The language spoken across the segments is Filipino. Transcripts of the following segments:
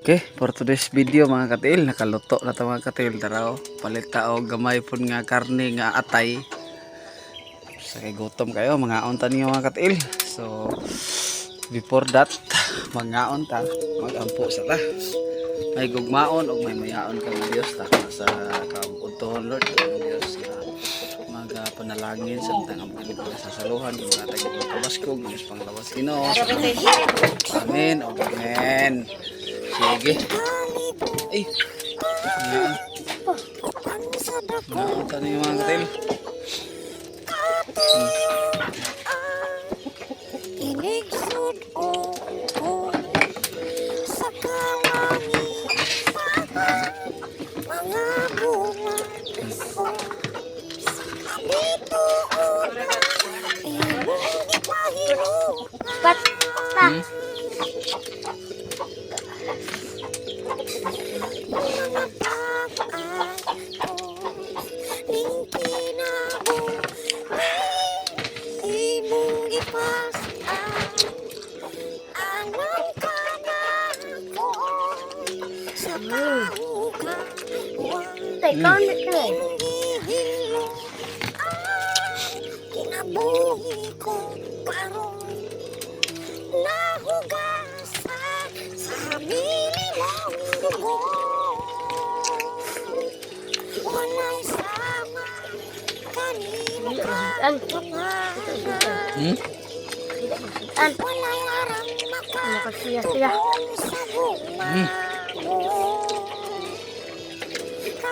Okay, for today's video mga katil, nakaluto na ito mga katil. Taraw, palit tao, gamay po nga karne nga atay. Sa kay gutom kayo, mga onta niyo mga katil. So, before that, mangaon ta, magampo sa ta. May gugmaon o may mayaon ka ng Diyos ta. Sa kauntohon Lord, ng Diyos na panalangin sa mga sasaluhan, yung mga tagong kabaskog, yung panglawas Ginoo. Amen, amen. Sige. Ay. Ayan. Nakakita na yung mga katil. Con được kể. Ăn. Ăn. Makasih ya.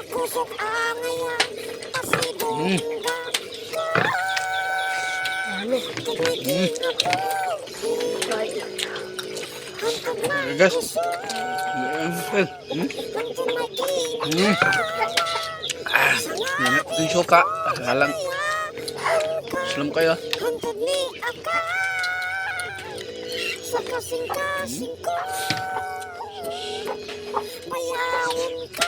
Kusok angayan pasidong Guys. Yung suka, halang. Salam kayo. Sa kasing-kasing ko mayawin ka.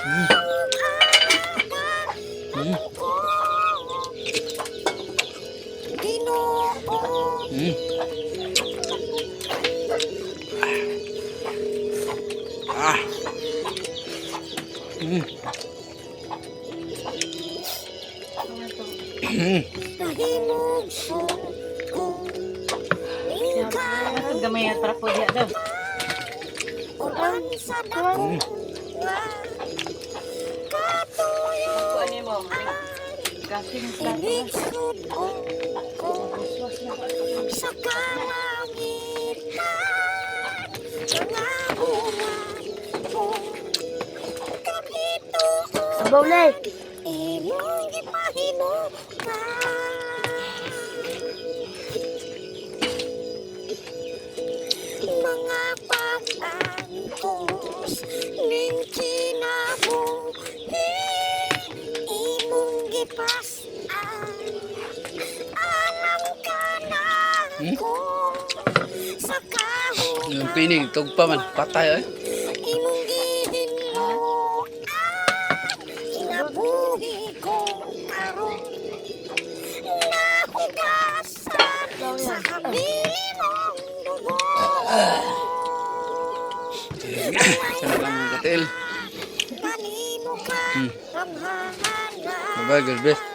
Gamay at para po diya daw. Ano mo? Gasing sa sa Bawlay. imong gipahimo ka. Mga pag-antos ning kinabuhi imong gipas-an. Alam ka na ko sa kahon. Yung pining, tugpa man, patay eh. Imong gihinloan kinabuhi ko karon. Nahugasan sa kabili mong dugo. Sana lang mga katil. Kanino ka ang hangalan? Bye-bye, guys.